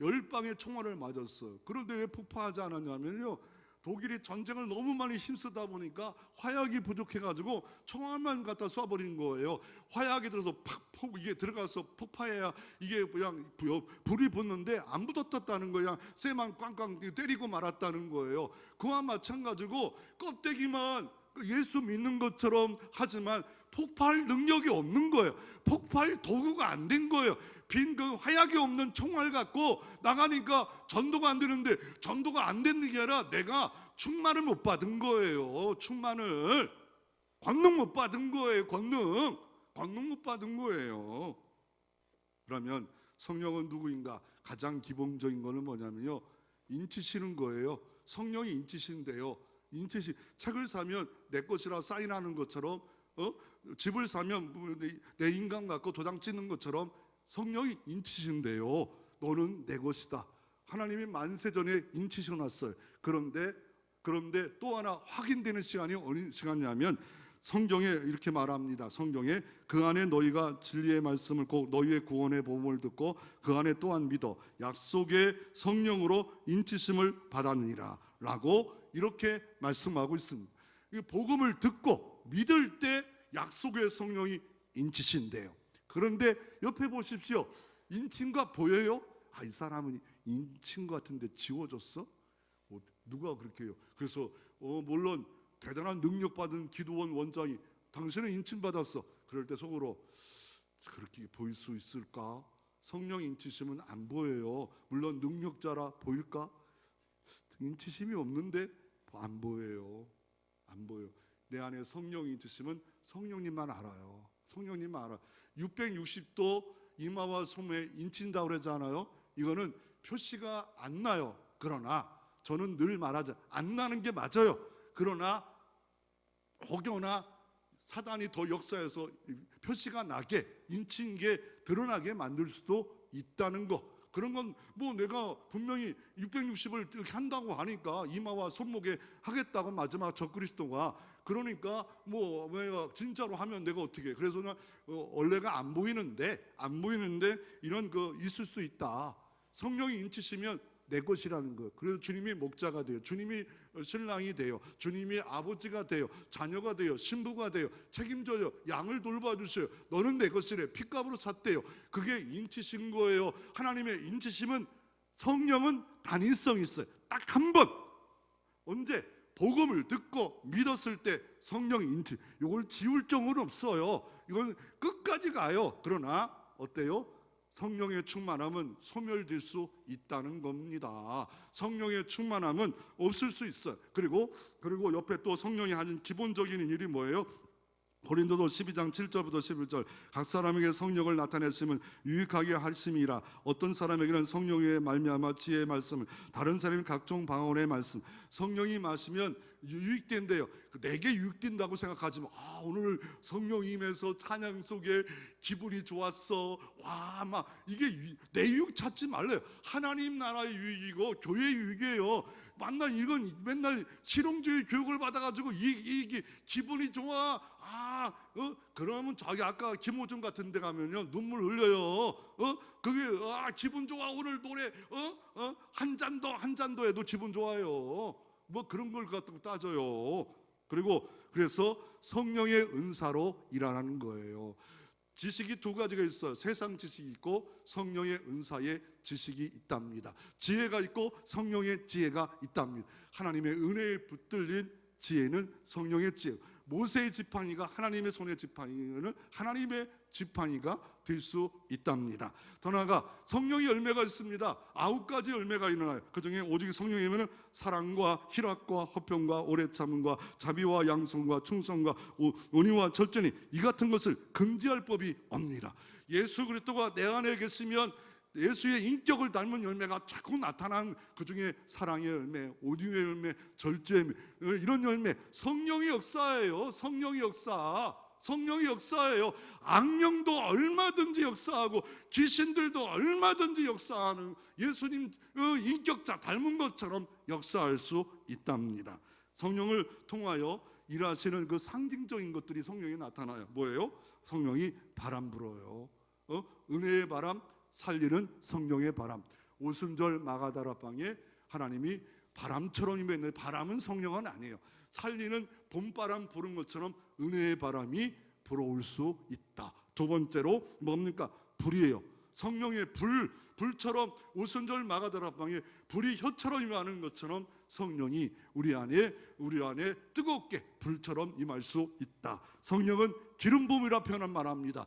10방의 총알을 맞았어요. 그런데 왜 폭파하지 않았냐면요, 독일이 전쟁을 너무 많이 힘쓰다 보니까 화약이 부족해가지고 총알만 갖다 쏴버린 거예요. 화약이 들어서 이게 들어가서 폭파해야 이게 그냥 불이 붙는데 안 붙었다는 거야. 쇠만 꽝꽝 때리고 말았다는 거예요. 그와 마찬가지고 껍데기만 예수 믿는 것처럼 하지만 폭발 능력이 없는 거예요. 폭발 도구가 안 된 거예요. 빈 그 화약이 없는 총알 갖고 나가니까 전도가 안 되는데, 전도가 안 되는 게 아니라 내가 충만을 못 받은 거예요. 충만을, 권능 못 받은 거예요. 권능 못 받은 거예요. 그러면 성령은 누구인가? 가장 기본적인 거는 뭐냐면요, 인치시는 거예요. 성령이 인치신데요. 인치시, 책을 사면 내 것이라 사인하는 것처럼, 집을 사면 내 인감 갖고 도장 찍는 것처럼 성령이 인치신데요. 너는 내 것이다. 하나님이 만세전에 인치셔놨어요. 그런데 또 하나 확인되는 시간이 어느 시간이냐면 성경에 이렇게 말합니다. 성경에 그 안에 너희가 진리의 말씀을 꼭 너희의 구원의 복음을 듣고 그 안에 또한 믿어 약속의 성령으로 인치심을 받았느니라 라고 이렇게 말씀하고 있습니다. 이 복음을 듣고 믿을 때 약속의 성령이 인치신대요. 그런데 옆에 보십시오. 인침과 보여요? 이 사람은 인친 것 같은데 지워졌어? 누가 그렇게 해요? 그래서 물론 대단한 능력받은 기도원 원장이 당신은 인침받았어. 그럴 때 속으로 그렇게 보일 수 있을까? 성령 인치심은 안 보여요. 물론 능력자라 보일까? 인치심이 없는데 안 보여요. 안 보여. 내 안에 성령 인치심은 성령님만 알아요. 성령님만 알아. 660도 이마와 손에 인친다고 그러잖아요. 이거는 표시가 안 나요. 그러나 저는 늘 말하자, 안 나는 게 맞아요. 그러나 혹여나 사단이 더 역사해서 표시가 나게, 인친 게 드러나게 만들 수도 있다는 거. 그런 건 뭐 내가 분명히 660을 한다고 하니까 이마와 손목에 하겠다고 마지막 적그리스도가, 그러니까 뭐 내가 진짜로 하면 내가 어떻게 해. 그래서 나 원래가 안 보이는데 이런 거 있을 수 있다. 성령이 인치시면 내 것이라는 거예요. 그래서 주님이 목자가 돼요. 주님이 신랑이 돼요. 주님이 아버지가 돼요. 자녀가 돼요. 신부가 돼요. 책임져요. 양을 돌봐주세요. 너는 내 것이래. 핏값으로 샀대요. 그게 인치신 거예요. 하나님의 인치심은, 성령은 단일성이 있어요. 딱 한 번. 언제? 복음을 듣고 믿었을 때 성령 인치. 이걸 지울 정도는 없어요. 이건 끝까지 가요. 그러나 어때요? 성령의 충만함은 소멸될 수 있다는 겁니다. 성령의 충만함은 없을 수 있어요. 그리고 옆에 또 성령이 하는 기본적인 일이 뭐예요? 고린도서 12장 7절부터 11절, 각 사람에게 성령을 나타냈으면 유익하게 하심이라. 어떤 사람에게는 성령의 말미암아 지혜의 말씀을, 다른 사람은 각종 방언의 말씀. 성령이 마시면 유익된대요. 내게 유익된다고 생각하지 마. 오늘 성령 임해서 찬양 속에 기분이 좋았어. 막 이게 내 유익 찾지 말래요. 하나님 나라의 유익이고 교회의 유익이에요. 이건 맨날 실용주의 교육을 받아가지고 이게 기분이 좋아. 그러면 저기 아까 김호중 같은 데 가면요 눈물 흘려요. 그게 기분 좋아 오늘 노래 한 잔도 해도 기분 좋아요. 뭐 그런 걸 갖다가 따져요. 그래서 성령의 은사로 일하는 거예요. 지식이 두 가지가 있어요. 세상 지식이 있고 성령의 은사의 지식이 있답니다. 지혜가 있고 성령의 지혜가 있답니다. 하나님의 은혜에 붙들린 지혜는 성령의 지혜. 모세의 지팡이가 하나님의 손의 지팡이는 하나님의 지팡이가 될 수 있답니다. 더 나아가 성령의 열매가 있습니다. 9가지 열매가 일어나요. 그 중에 오직 성령이면 사랑과 희락과 화평과 오래 참음과 자비와 양성과 충성과 온유와 절제니 이 같은 것을 금지할 법이 없느니라. 예수 그리스도가 내 안에 계시면 예수의 인격을 닮은 열매가 자꾸 나타난, 그 중에 사랑의 열매, 온유의 열매, 절제의 열매, 이런 열매, 성령의 역사예요. 성령의 역사예요. 악령도 얼마든지 역사하고 귀신들도 얼마든지 역사하는, 예수님 인격자 닮은 것처럼 역사할 수 있답니다. 성령을 통하여 일하시는 그 상징적인 것들이 성령이 나타나요. 뭐예요? 성령이 바람 불어요. 은혜의 바람, 살리는 성령의 바람. 오순절 마가다라방에 하나님이 바람처럼 임했는데, 바람은 성령은 아니에요. 살리는 봄바람 부는 것처럼 은혜의 바람이 불어올 수 있다. 두 번째로 뭡니까? 불이에요. 성령의 불처럼 오순절 마가다라방에 불이 혀처럼 임하는 것처럼 성령이 우리 안에 뜨겁게 불처럼 임할 수 있다. 성령은 기름 부음이라 표현한 말합니다.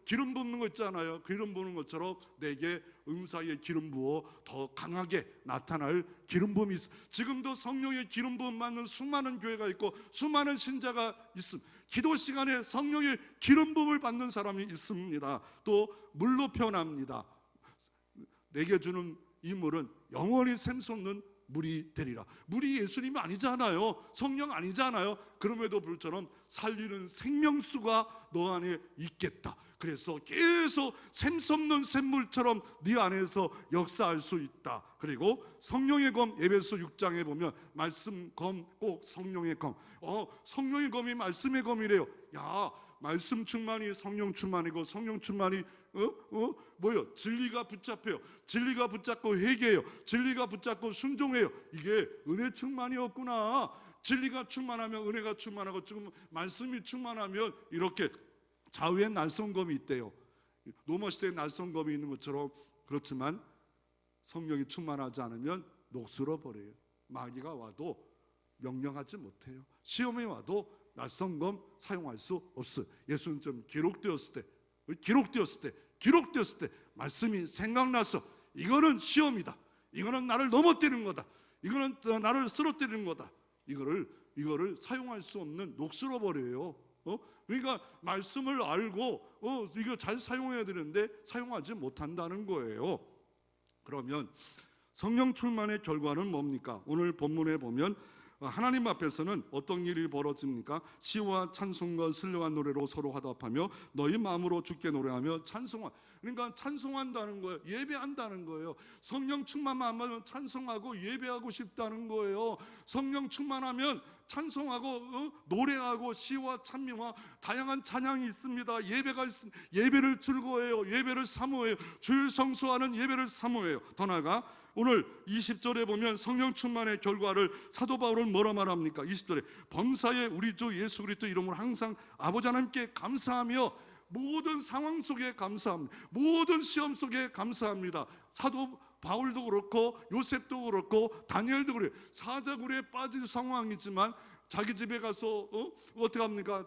기름 붓는 거 있잖아요. 기름 부는 것처럼 내게 은사의 기름 부어 더 강하게 나타날 기름 부음이 있어. 지금도 성령의 기름 부음 받는 수많은 교회가 있고 수많은 신자가 있습니다. 기도 시간에 성령의 기름 부음을 받는 사람이 있습니다. 또 물로 표현합니다. 내게 주는 이 물은 영원히 샘솟는 물이 되리라. 물이 예수님이 아니잖아요. 성령 아니잖아요. 그럼에도 불처럼 살리는 생명수가 너 안에 있겠다. 그래서 계속 샘솟는 샘물처럼 네 안에서 역사할 수 있다. 그리고 성령의 검, 에베소 6장에 보면 말씀 검, 꼭 성령의 검. 성령의 검이 말씀의 검이래요. 야, 말씀 충만이 성령 충만이고, 성령 충만이 뭐요? 진리가 붙잡혀요. 진리가 붙잡고 회개해요. 진리가 붙잡고 순종해요. 이게 은혜 충만이었구나. 진리가 충만하면 은혜가 충만하고, 지금 말씀이 충만하면 이렇게 좌우에 날성검이 있대요. 로마 시대에 날성검이 있는 것처럼. 그렇지만 성령이 충만하지 않으면 녹슬어 버려요. 마귀가 와도 명령하지 못해요. 시험이 와도 낯선 검 사용할 수 없어요. 예수는 좀 기록되었을 때 말씀이 생각나서 이거는 시험이다, 이거는 나를 넘어뜨리는 거다, 이거는 나를 쓰러뜨리는 거다, 이거를 사용할 수 없는 녹슬어 버려요. 그러니까 말씀을 알고 이거 잘 사용해야 되는데 사용하지 못한다는 거예요. 그러면 성령 충만의 결과는 뭡니까? 오늘 본문에 보면 하나님 앞에서는 어떤 일이 벌어집니까? 시와 찬송과 신령한 노래로 서로 화답하며 너희 마음으로 주께 노래하며 그러니까 찬송한다는 거예요. 예배한다는 거예요. 성령 충만만 하면 찬송하고 예배하고 싶다는 거예요. 성령 충만하면 찬송하고 노래하고 시와 찬미와 다양한 찬양이 있습니다. 예배가 있습니다. 예배를 즐거워해요. 예배를 사모해요. 주일 성수하는 예배를 사모해요. 더 나아가 오늘 20절에 보면 성령 충만의 결과를 사도 바울은 뭐라 말합니까? 20절에 범사에 우리 주 예수 그리스도 이름으로 항상 아버지 하나님께 감사하며 모든 상황 속에 감사합니다. 모든 시험 속에 감사합니다. 사도 바울도 그렇고 요셉도 그렇고 다니엘도 그래요. 사자굴에 빠진 상황이지만 자기 집에 가서 어떻게 합니까?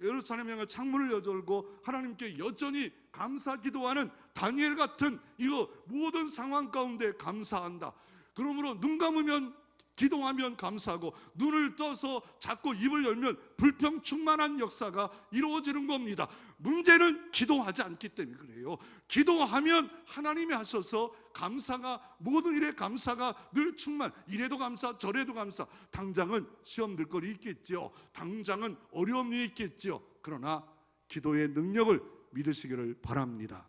예루살렘 향해 창문을 여절고 하나님께 여전히 감사 기도하는 다니엘 같은 이거 모든 상황 가운데 감사한다. 그러므로 눈 감으면 기도하면 감사하고 눈을 떠서 자꾸 입을 열면 불평 충만한 역사가 이루어지는 겁니다. 문제는 기도하지 않기 때문에 그래요. 기도하면 하나님이 하셔서 감사가 모든 일에 감사가 늘 충만. 이래도 감사 저래도 감사. 당장은 시험 들 거리 있겠죠. 당장은 어려움이 있겠죠. 그러나 기도의 능력을 믿으시기를 바랍니다.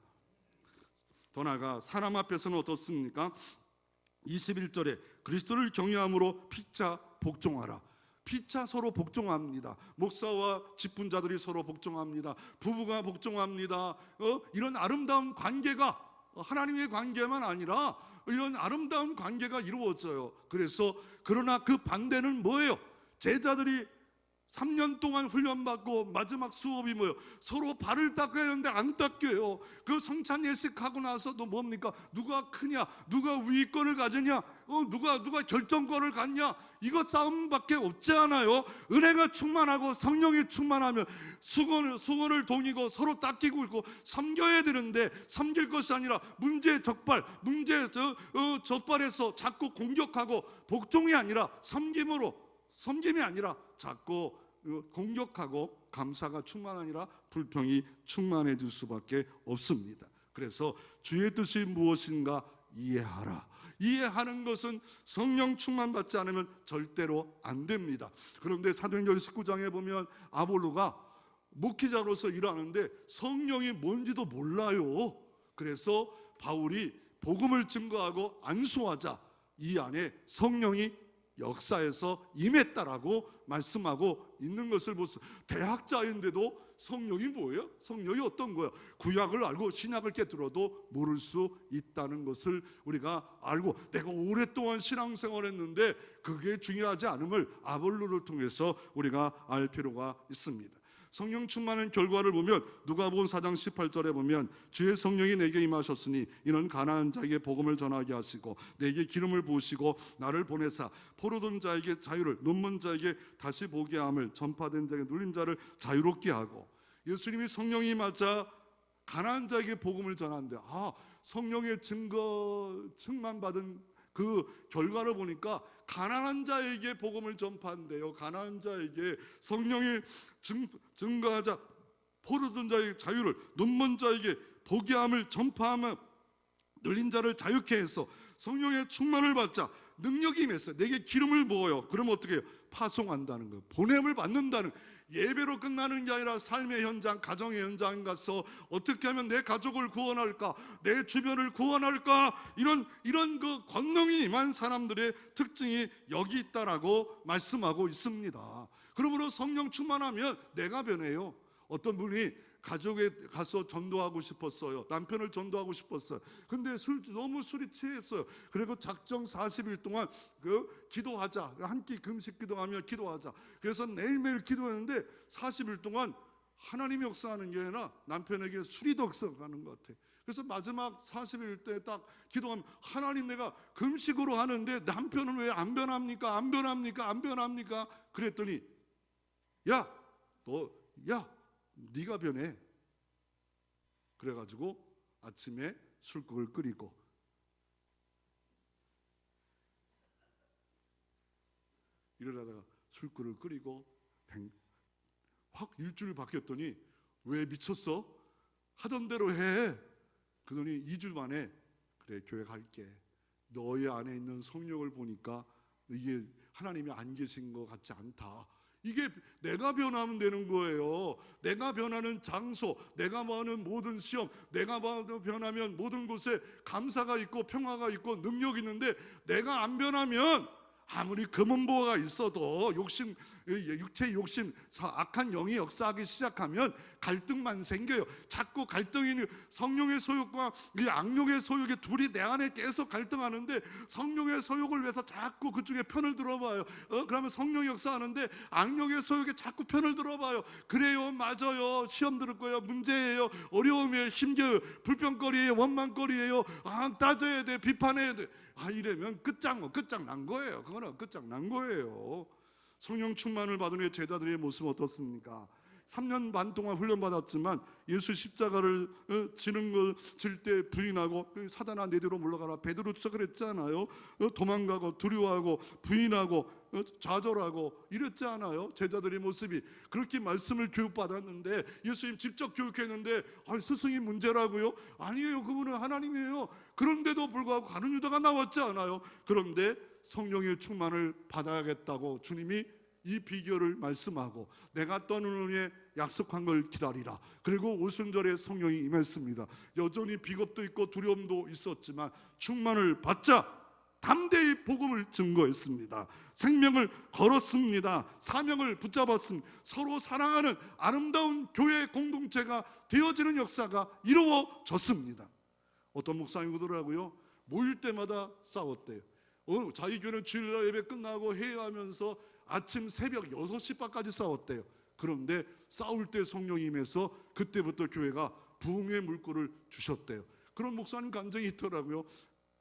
더 나아가 사람 앞에서는 어떻습니까? 21절에 그리스도를 경외함으로 피차 복종하라. 피차 서로 복종합니다. 목사와 직분자들이 서로 복종합니다. 부부가 복종합니다. 이런 아름다운 관계가 하나님의 관계만 아니라 이런 아름다운 관계가 이루어져요. 그래서 그러나 그 반대는 뭐예요? 제자들이 3년 동안 훈련받고 마지막 수업이 뭐예요? 서로 발을 닦아야 하는데 안 닦여요. 그 성찬 예식하고 나서도 뭡니까? 누가 크냐? 누가 위권을 가지냐? 누가 결정권을 갖냐? 이것 싸움밖에 없지 않아요? 은혜가 충만하고 성령이 충만하면 수건을 동이고 서로 닦이고 있고 섬겨야 되는데 섬길 것이 아니라 문제 적발해서 자꾸 공격하고 복종이 아니라 섬김이 아니라 자꾸 공격하고 감사가 충만 아니라 불평이 충만해질 수밖에 없습니다. 그래서 주의 뜻이 무엇인가 이해하라. 이해하는 것은 성령 충만 받지 않으면 절대로 안 됩니다. 그런데 사도행전 19장에 보면 아볼로가 목회자로서 일하는데 성령이 뭔지도 몰라요. 그래서 바울이 복음을 증거하고 안수하자 이 안에 성령이 역사에서 임했다라고 말씀하고 있는 것을 보세요. 대학자인데도 성령이 뭐예요? 성령이 어떤 거예요? 구약을 알고 신약을 깨뜨려도 모를 수 있다는 것을 우리가 알고, 내가 오랫동안 신앙생활을 했는데 그게 중요하지 않음을 아볼로를 통해서 우리가 알 필요가 있습니다. 성령 충만한 결과를 보면 누가복음 4장 18절에 보면 주의 성령이 내게 임하셨으니 이는 가난한 자에게 복음을 전하게 하시고 내게 기름을 부으시고 나를 보내사 포로된 자에게 자유를, 눈먼 자에게 다시 보게 함을, 전파된 자에게 눌린 자를 자유롭게 하고. 예수님이 성령이 임하자 가난한 자에게 복음을 전하는데 성령의 증거 충만받은 그 결과를 보니까 가난한 자에게 복음을 전파한대요. 가난한 자에게 성령이 증거하자 포로된 자에게 자유를, 눈먼 자에게 보게 함을 전파하며 눌린 자를 자유케 해서 성령의 충만을 받자 능력이 임했어요. 내게 기름을 부어요. 그러면 어떻게 해요? 파송한다는 거예요. 보냄을 받는다는 거예요. 예배로 끝나는 게 아니라 삶의 현장, 가정의 현장 가서 어떻게 하면 내 가족을 구원할까, 내 주변을 구원할까, 이런 그 권능이 임한 사람들의 특징이 여기 있다라고 말씀하고 있습니다. 그러므로 성령 충만하면 내가 변해요. 어떤 분이 가족에 가서 전도하고 싶었어요. 남편을 전도하고 싶었어요. 근데 너무 술이 취했어요. 그리고 작정 40일 동안 기도하자, 한 끼 금식 기도하며 기도하자. 그래서 매일매일 기도했는데 40일 동안 하나님이 역사하는 게 아니라 남편에게 술이 더 역사하는 것 같아요. 그래서 마지막 40일 때 딱 기도하면 하나님 내가 금식으로 하는데 남편은 왜 안 변합니까? 안 변합니까? 안 변합니까? 그랬더니 네가 변해. 그래가지고 아침에 술국을 끓이고 이러다가 술국을 끓이고 확 일주일 바뀌었더니 왜 미쳤어? 하던 대로 해. 그러더니 2주 만에 그래 교회 갈게. 너의 안에 있는 성령을 보니까 이게 하나님이 안 계신 것 같지 않다. 이게 내가 변하면 되는 거예요. 내가 변하는 장소, 내가 하는 모든 시험, 내가 변하면 모든 곳에 감사가 있고 평화가 있고 능력이 있는데 내가 안 변하면 아무리 금은보화가 있어도 욕심, 육체의 욕심, 악한 영이 역사하기 시작하면 갈등만 생겨요. 자꾸 갈등이 성령의 소욕과 이 악령의 소욕이 둘이 내 안에 계속 갈등하는데 성령의 소욕을 위해서 자꾸 그쪽에 편을 들어봐요. 그러면 성령이 역사하는데 악령의 소욕에 자꾸 편을 들어봐요. 그래요, 맞아요, 시험 들을 거예요, 문제예요, 어려움이에요, 힘겨요, 불평거리예요, 원망거리예요, 따져야 돼, 비판해야 돼. 이러면 끝장난 거예요. 그거는 끝장난 거예요. 성령 충만을 받은 제자들의 모습은 어떻습니까? 3년 반 동안 훈련받았지만 예수 십자가를 질 때 부인하고 사단아 내 뒤로 물러가라 베드로처 그랬잖아요. 도망가고 두려워하고 부인하고 좌절하고 이랬지 않아요? 제자들의 모습이 그렇게 말씀을 교육받았는데 예수님 직접 교육했는데 스승이 문제라고요? 아니에요. 그분은 하나님이에요. 그런데도 불구하고 가룟 유다가 나왔지 않아요? 그런데 성령의 충만을 받아야겠다고 주님이 이 비결을 말씀하고 내가 떠나는 후에 약속한 걸 기다리라. 그리고 오순절에 성령이 임했습니다. 여전히 비겁도 있고 두려움도 있었지만 충만을 받자 담대히 복음을 증거했습니다. 생명을 걸었습니다. 사명을 붙잡았습니다. 서로 사랑하는 아름다운 교회 공동체가 되어지는 역사가 이루어졌습니다. 어떤 목사님 그러더라고요. 모일 때마다 싸웠대요. 자기 교회는 주일날 예배 끝나고 회의하면서 아침 새벽 6시 반까지 싸웠대요. 그런데 싸울 때 성령이 임해서 그때부터 교회가 부흥의 물꼬를 주셨대요. 그런 목사님 감정이 있더라고요.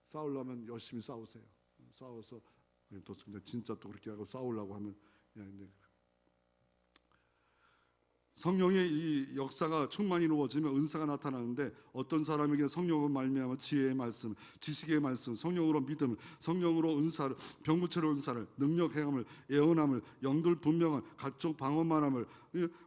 싸우려면 열심히 싸우세요. 싸워서 또 진짜 또 그렇게 하고 싸우려고 하면 성령의 이 역사가 충만히 이루어지면 은사가 나타나는데 어떤 사람에게 성령으로 말미암아 지혜의 말씀, 지식의 말씀, 성령으로 믿음, 성령으로 은사를, 병부체로 은사를, 능력 행함을, 예언함을, 영들 분명한 각종 방언만함을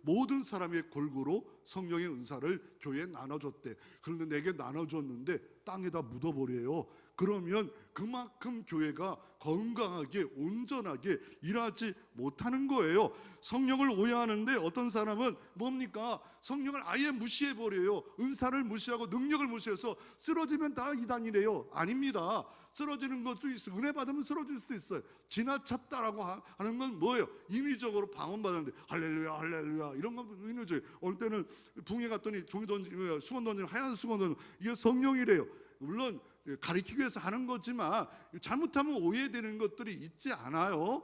모든 사람의 골고루 성령의 은사를 교회에 나눠줬대. 그런데 내게 나눠줬는데 땅에다 묻어버려요. 그러면 그만큼 교회가 건강하게 온전하게 일하지 못하는 거예요. 성령을 오해하는데 어떤 사람은 뭡니까? 성령을 아예 무시해버려요. 은사를 무시하고 능력을 무시해서 쓰러지면 다 이단이래요. 아닙니다. 쓰러지는 것도 있어요. 은혜 받으면 쓰러질 수 있어요. 지나쳤다라고 하는 건 뭐예요? 인위적으로 방언받았는데 할렐루야 할렐루야 이런 건 인위적이에요. 어느 때는 붕에 갔더니 종이 던지고 수건 던지는 하얀 수건 던지는 이게 성령이래요. 물론 가리키기 위해서 하는 거지만 잘못하면 오해되는 것들이 있지 않아요?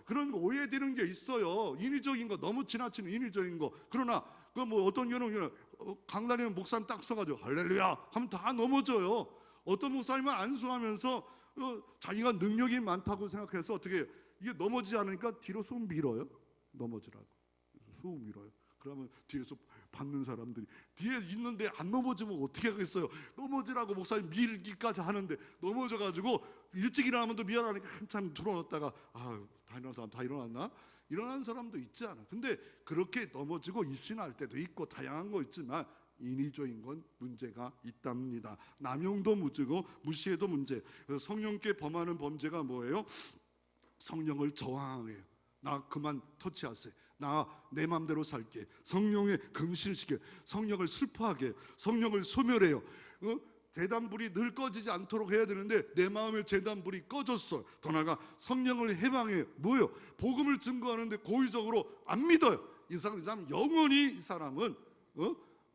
그런 오해되는 게 있어요. 인위적인 거, 너무 지나치는 인위적인 거. 그러나 그 뭐 어떤 경우는 강단에 목사님 딱 서가지고 할렐루야 하면 다 넘어져요. 어떤 목사님은 안수하면서 자기가 능력이 많다고 생각해서 어떻게 이게 넘어지지 않으니까 뒤로 쑥 밀어요. 넘어지라고 쑥 밀어요. 그러면 뒤에서 받는 사람들이 뒤에 있는데 안 넘어지면 어떻게 하겠어요? 넘어지라고 목사님 밀기까지 하는데 넘어져가지고 일찍 일어나면 또 미안하니까 한참 들어놨다가 다 일어났나? 일어난 사람도 있지 않아. 근데 그렇게 넘어지고 입신할 때도 있고 다양한 거 있지만 인위적인 건 문제가 있답니다. 남용도 문제고 무시해도 문제. 그래서 성령께 범하는 범죄가 뭐예요? 성령을 저항해요. 나 그만 터치하세요. 나 내 맘대로 살게. 성령에 금실시켜. 성령을 슬퍼하게. 성령을 소멸해요. 제단불이 늘 꺼지지 않도록 해야 되는데 내 마음의 제단불이 꺼졌어. 더 나아가 성령을 해방해요. 뭐예요? 복음을 증거하는데 고의적으로 안 믿어요. 이 사람 영원히 이 사람은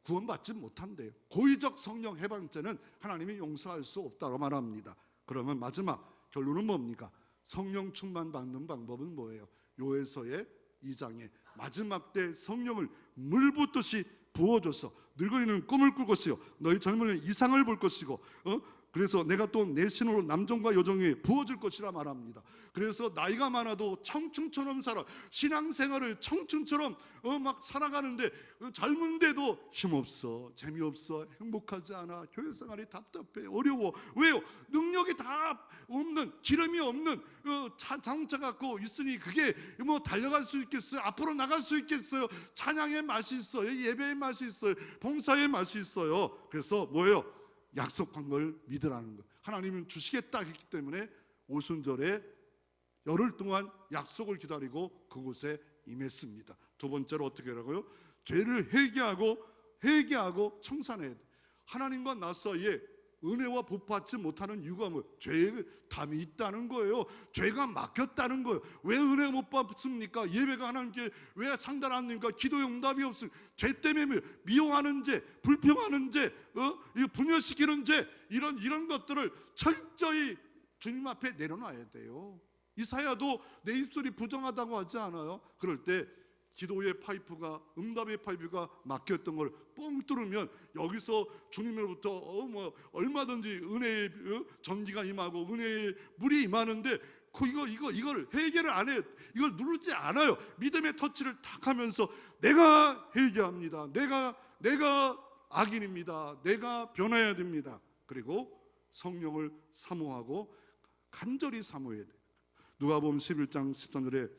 구원받지 못한대요. 고의적 성령 해방죄는 하나님이 용서할 수 없다고 말합니다. 그러면 마지막 결론은 뭡니까? 성령 충만 받는 방법은 뭐예요? 요에서의 2장에 마지막 때 성령을 물 붓듯이 부어줘서 늙은이는 꿈을 꿀 것이요 너희 젊은이는 이상을 볼 것이고 그래서 내가 또 내 신으로 남종과 여종이 부어줄 것이라 말합니다. 그래서 나이가 많아도 청춘처럼 살아, 신앙생활을 청춘처럼 막 살아가는데 젊은데도 힘없어, 재미없어, 행복하지 않아, 교회생활이 답답해, 어려워. 왜요? 능력이 다 없는, 기름이 없는 자동차 갖고 있으니 그게 뭐 달려갈 수 있겠어요? 앞으로 나갈 수 있겠어요? 찬양의 맛이 있어요, 예배의 맛이 있어요, 봉사의 맛이 있어요. 그래서 뭐예요? 약속한 걸 믿으라는 거. 하나님은 주시겠다 했기 때문에 오순절에 열흘 동안 약속을 기다리고 그곳에 임했습니다. 두 번째로 어떻게 하라고요? 죄를 회개하고 청산해야 돼. 하나님과 나 사이에 은혜와 복 받지 못하는 이유가 뭐예요? 죄의 담이 있다는 거예요. 죄가 막혔다는 거예요. 왜 은혜 못 받습니까? 예배가 하나님께 왜 상달 안 됩니까? 기도의 응답이 없으니 죄 때문에 미워하는 죄, 불평하는 죄, 분열시키는 죄, 이런 것들을 철저히 주님 앞에 내려놔야 돼요. 이사야도 내 입술이 부정하다고 하지 않아요? 그럴 때 기도의 파이프가, 응답의 파이프가 막혔던 걸 뻥 뚫으면 여기서 주님으로부터 얼마든지 은혜의 전기가 임하고 은혜의 물이 임하는데 이걸 해결을 안 해요. 이걸 누르지 않아요. 믿음의 터치를 탁 하면서 내가 회개합니다. 내가 악인입니다. 내가 변해야 됩니다. 그리고 성령을 사모하고 간절히 사모해야 돼요. 누가복음 11장 13절에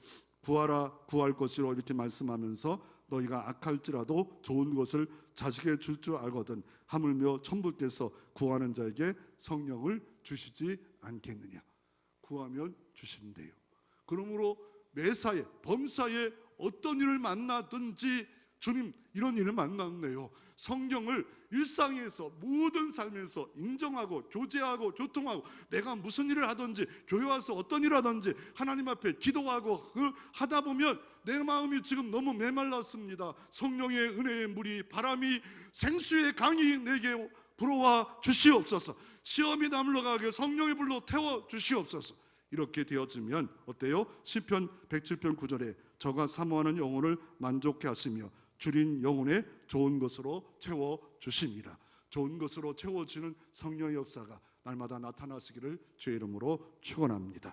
구하라 구할 것이로 이렇게 말씀하면서 너희가 악할지라도 좋은 것을 자식에게 줄 줄 알거든 하물며 천부께서 구하는 자에게 성령을 주시지 않겠느냐. 구하면 주신대요. 그러므로 매사에 범사에 어떤 일을 만나든지 주님 이런 일을 만났네요. 성경을 일상에서 모든 삶에서 인정하고 교제하고 교통하고 내가 무슨 일을 하든지 교회 와서 어떤 일을 하든지 하나님 앞에 기도하고 그걸 하다 보면 내 마음이 지금 너무 메말랐습니다. 성령의 은혜의 물이 바람이 생수의 강이 내게 불어와 주시옵소서. 시험이 남러가게 성령의 불로 태워 주시옵소서. 이렇게 되어지면 어때요? 시편 107편 9절에 저가 사모하는 영혼을 만족해 하시며 줄인 영혼에 좋은 것으로 채워주십니다. 좋은 것으로 채워주는 성령의 역사가 날마다 나타나시기를 주의 이름으로 축원합니다.